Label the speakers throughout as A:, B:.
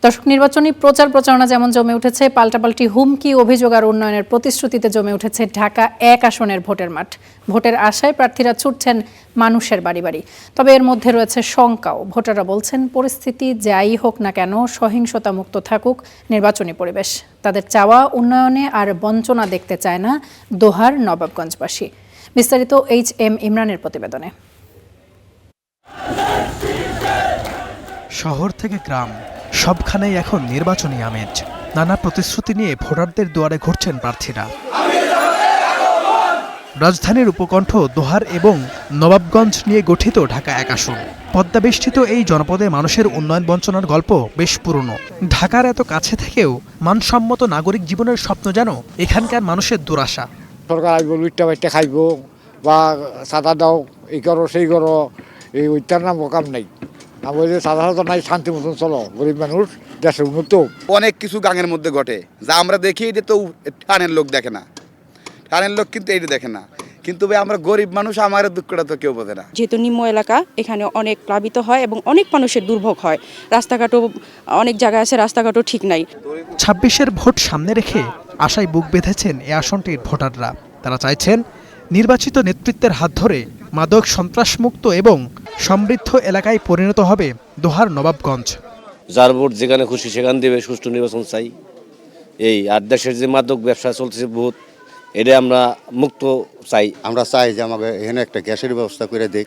A: দর্শক, নির্বাচনী প্রচারণা যেমন জমে উঠেছে, পাল্টাপাল্টি হুমকি, অভিযোগ আর উন্নয়নের প্রতিশ্রুতিতে জমে উঠেছে ঢাকা ১ আসনের ভোটের মাঠ। ভোটের আশায় প্রার্থীরা ছুটছেন মানুষের বাড়ি বাড়ি। তবে এর মধ্যে রয়েছে শঙ্কাও। ভোটাররা বলছেন, পরিস্থিতি যাই হোক না কেন, সহিংসতা মুক্ত থাকুক নির্বাচনী পরিবেশ। তাদের চাওয়া উন্নয়নে আর বঞ্চনা দেখতে চায় না দোহার নবাবগঞ্জবাসী। বিস্তারিত HM ইমরানের প্রতিবেদনে।
B: শহর থেকে গ্রাম সবখানেই এখন নির্বাচনী আমেজ। নানা প্রতিশ্রুতি নিয়ে ভোটারদের দুয়ারে ঘুরছেন প্রার্থীরা। রাজধানীর উপকণ্ঠ দোহার এবং নবাবগঞ্জ নিয়ে গঠিত ঢাকা ১ আসন। পদ্মাবেষ্টিত এই জনপদে মানুষের উন্নয়ন বঞ্চনার গল্প বেশ পুরনো। ঢাকার এত কাছে থেকেও মানসম্মত নাগরিক জীবনের স্বপ্ন যেন এখানকার মানুষের দুরাশা।
C: সরকার আইব, লুটটা বাইটটা খাইব বা সাদা দাও, এই করো সেই করো, এই ওইটার নাম কাম নাই। আমাদের সাধারণত নাই, শান্তি মতন চলো, গরিব মানুষ, দেশের উন্নত।
D: অনেক কিছু গাঙের মধ্যে ঘটে যা আমরা দেখি, এটা তো টানের লোক দেখে না, টানের লোক কিন্তু এইটা দেখে না। কিন্তু আমরা গরিব মানুষ, আমার দুঃখটা তো কেউ বোঝে না।
E: যেহেতু নিম্ন এলাকা, এখানে অনেক প্লাবিত হয় এবং অনেক মানুষের দুর্ভোগ হয়। রাস্তাঘাটও অনেক জায়গায় আছে, রাস্তাঘাটও ঠিক নাই।
B: ২৬-এর ভোট সামনে রেখে আশায় বুক বেঁধেছেন এ আসনটির ভোটাররা। তারা চাইছেন নির্বাচিত নেতৃত্বের হাত ধরে মাদক সন্ত্রাসমুক্ত এবং সমৃদ্ধ এলাকায় পরিণত হবে দোহার নবাবগঞ্জ।
F: যার ভোট যেখানে খুশি সেখান দেবে, সুষ্ঠু নির্বাচন চাই। এই আর দেশের যে মাদক ব্যবসা চলতেছে বহুত, এটা আমরা মুক্ত চাই।
G: আমরা চাই যে আমাকে এখানে একটা গ্যাসের ব্যবস্থা করে দিক,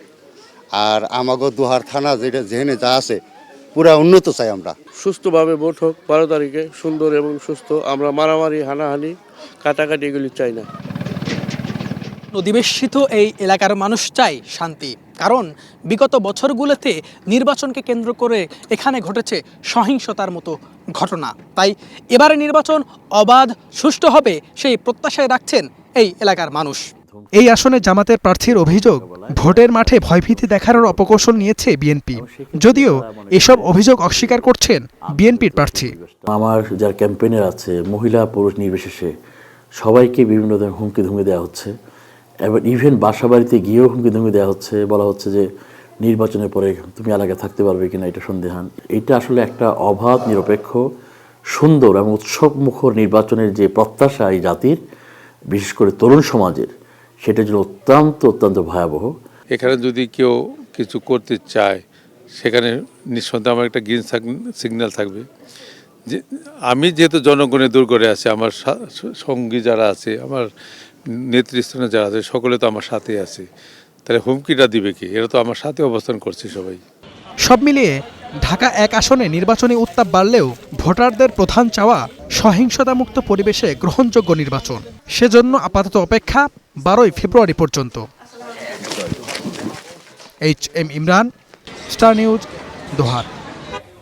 G: আর আমাকে দোহার থানা যেখানে যা আছে পুরা উন্নত চাই আমরা।
H: সুস্থভাবে ভোট হোক ১২ তারিখে, সুন্দর এবং সুস্থ। আমরা মারামারি, হানাহানি, কাটাকাটি এগুলি চাই না।
B: নদীবেষ্টিত এই এলাকার মানুষ চায় শান্তি, কারণ বিগত বছরগুলোতে নির্বাচনকে কেন্দ্র করে এখানে ঘটেছে সহিংসতার মতো ঘটনা। তাই এবারে নির্বাচন অবাধ, সুষ্ঠু হবে সেই প্রত্যাশায় রাখছেন এই এলাকার মানুষ। এই আসনে জামাতের প্রার্থীর অভিযোগ, ভোটের মাঠে ভয়ভীতি দেখানোর অপকৌশল নিয়েছে বিএনপি। যদিও এসব অভিযোগ অস্বীকার করছেন বিএনপির প্রার্থী।
I: আমার যারা ক্যাম্পেইনার আছে, মহিলা পুরুষ নির্বিশেষে সবাইকে বিভিন্ন ধরনের হুমকি ধুমকি দেওয়া হচ্ছে, এবং ইভেন বাসা বাড়িতে গিয়েও হুমকি ধুমকি দেওয়া হচ্ছে। বলা হচ্ছে যে নির্বাচনের পরে তুমি এলাকায় থাকতে পারবে কিনা, এটা সন্দেহান। এটা আসলে একটা অবাধ, নিরপেক্ষ, সুন্দর এবং উৎসবমুখর নির্বাচনের যে প্রত্যাশা এই জাতির, বিশেষ করে তরুণ সমাজের, সেটার জন্য অত্যন্ত ভয়াবহ।
J: এখানে যদি কেউ কিছু করতে চায়, সেখানে নিঃসন্দেহে আমার একটা গ্রিন সিগন্যাল থাকবে। যে আমি যেহেতু জনগণের দূর করে আছি, আমার সঙ্গী যারা আছে, আমার নেতৃস্থানে যারা আছে, সকলে তো আমার সাথে আছে। তাহলে হুমকিটা দিবে কি? এরা তো আমার সাথে অবস্থান করছে সবাই।
B: সব মিলিয়ে ঢাকা ১ আসনে নির্বাচনী উত্তাপ বাড়লেও ভোটারদের প্রধান চাওয়া সহিংসতামুক্ত পরিবেশে গ্রহণযোগ্য নির্বাচন। সেজন্য আপাতত অপেক্ষা ১২ই ফেব্রুয়ারি পর্যন্ত। HM ইমরান, স্টার নিউজ, দোহার।